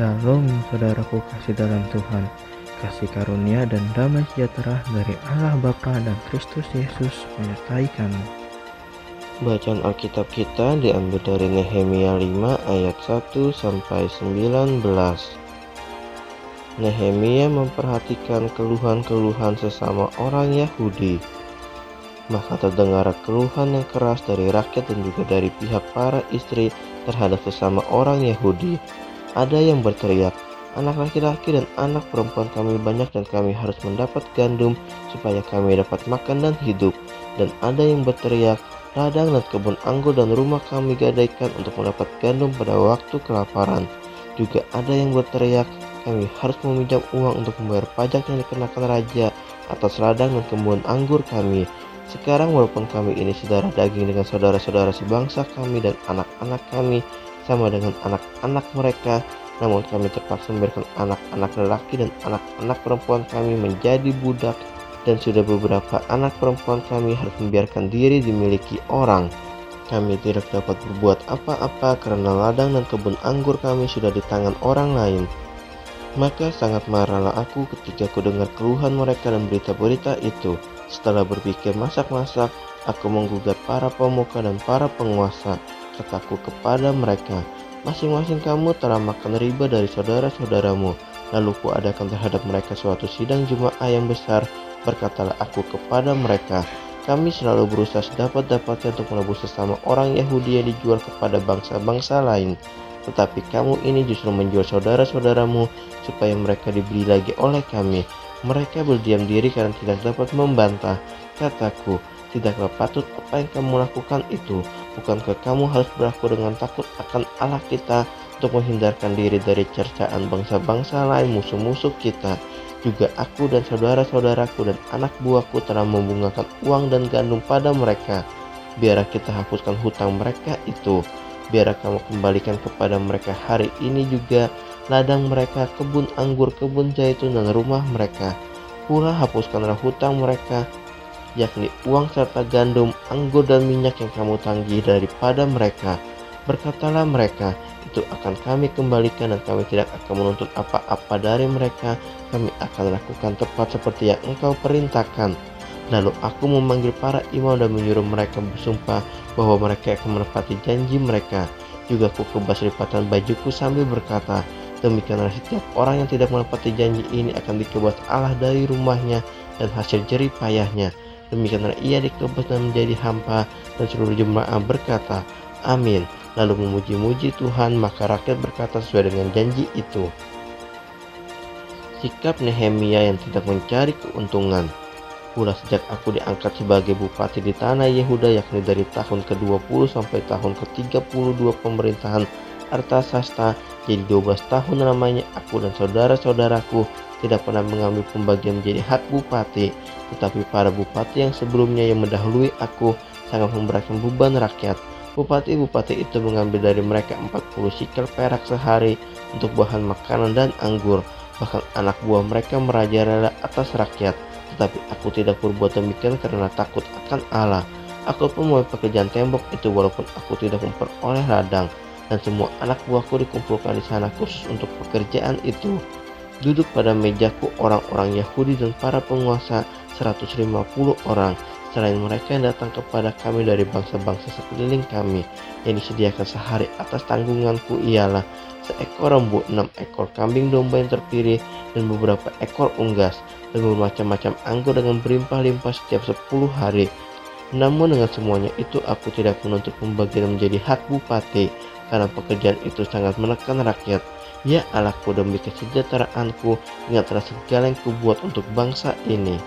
Shalom saudaraku kasih dalam Tuhan, kasih karunia dan damai sejahtera dari Allah Bapa dan Kristus Yesus menyertai kamu. Bacaan Alkitab kita diambil dari Nehemia 5 ayat 1 sampai 19. Nehemia memperhatikan keluhan-keluhan sesama orang Yahudi. Maka terdengar keluhan yang keras dari rakyat dan juga dari pihak para istri terhadap sesama orang Yahudi. Ada yang berteriak, "Anak laki-laki dan anak perempuan kami banyak dan kami harus mendapat gandum supaya kami dapat makan dan hidup." Dan ada yang berteriak, "Ladang dan kebun anggur dan rumah kami gadaikan untuk mendapat gandum pada waktu kelaparan." Juga ada yang berteriak, "Kami harus meminjam uang untuk membayar pajak yang dikenakan raja atas ladang dan kebun anggur kami. Sekarang walaupun kami ini saudara daging dengan saudara-saudara sebangsa kami dan anak-anak kami sama dengan anak-anak mereka, namun kami terpaksa membiarkan anak-anak lelaki dan anak-anak perempuan kami menjadi budak, dan sudah beberapa anak perempuan kami harus membiarkan diri dimiliki orang. Kami tidak dapat berbuat apa-apa karena ladang dan kebun anggur kami sudah di tangan orang lain." Maka sangat marahlah aku ketika ku dengar keluhan mereka dan berita-berita itu. Setelah berpikir masak-masak, aku menggugat para pemuka dan para penguasa. Kataku kepada mereka, "Masing-masing kamu telah makan riba dari saudara-saudaramu." Lalu ku adakan terhadap mereka suatu sidang Jumaah yang besar. Berkatalah aku kepada mereka, "Kami selalu berusaha sedapat-dapatnya untuk menebus sesama orang Yahudi yang dijual kepada bangsa-bangsa lain. Tetapi kamu ini justru menjual saudara-saudaramu supaya mereka dibeli lagi oleh kami." Mereka berdiam diri karena tidak dapat membantah. Kataku, "Tidaklah patut apa yang kamu lakukan itu. Bukankah kamu harus berlaku dengan takut akan Allah kita untuk menghindarkan diri dari cercaan bangsa-bangsa lain musuh-musuh kita? Juga aku dan saudara-saudaraku dan anak buahku telah membungakan uang dan gandum pada mereka. Biarlah kita hapuskan hutang mereka itu. Biarlah kamu kembalikan kepada mereka hari ini juga ladang mereka, kebun anggur, kebun zaitun, dan rumah mereka. Pula hapuskanlah hutang mereka, yakni uang serta gandum, anggur, dan minyak yang kamu tagih daripada mereka." Berkatalah mereka, "Itu akan kami kembalikan dan kami tidak akan menuntut apa-apa dari mereka. Kami akan lakukan tepat seperti yang engkau perintahkan." Lalu aku memanggil para imam dan menyuruh mereka bersumpah bahwa mereka akan menepati janji mereka. Juga aku kebas lipatan bajuku sambil berkata, "Demikianlah setiap orang yang tidak menepati janji ini akan dikebas Allah dari rumahnya dan hasil jerih payahnya." Demikianlah ia dikebas dan menjadi hampa, dan seluruh jemaah berkata, "Amin." Lalu memuji-muji Tuhan, maka rakyat berkata sesuai dengan janji itu. Sikap Nehemia yang tidak mencari keuntungan. Pula sejak aku diangkat sebagai bupati di tanah Yehuda, yakni dari tahun ke-20 sampai tahun ke-32 pemerintahan Artasasta, jadi 12 tahun lamanya, aku dan saudara-saudaraku tidak pernah mengambil pembagian menjadi hak bupati. Tetapi para bupati yang sebelumnya yang mendahului aku sangat memberatkan beban rakyat. Bupati-bupati itu mengambil dari mereka 40 sikel perak sehari untuk bahan makanan dan anggur. Bahkan anak buah mereka merajalela atas rakyat. Tetapi aku tidak berbuat demikian karena takut akan Allah. Aku pun memulai pekerjaan tembok itu walaupun aku tidak memperoleh ladang. Dan semua anak buahku dikumpulkan di sana khusus untuk pekerjaan itu. Duduk pada mejaku orang-orang Yahudi dan para penguasa 150 orang. Selain mereka yang datang kepada kami dari bangsa-bangsa sekeliling kami, yang disediakan sehari atas tanggunganku ialah seekor lembu, 6 ekor kambing domba yang terpilih, dan beberapa ekor unggas, dan bermacam-macam anggur dengan berlimpah-limpah setiap 10 hari. Namun dengan semuanya itu aku tidak menuntut pembagian menjadi hak bupati, karena pekerjaan itu sangat menekan rakyat. Ya Allahku, demi kesejahteraanku, ingatlah segala yang kubuat untuk bangsa ini.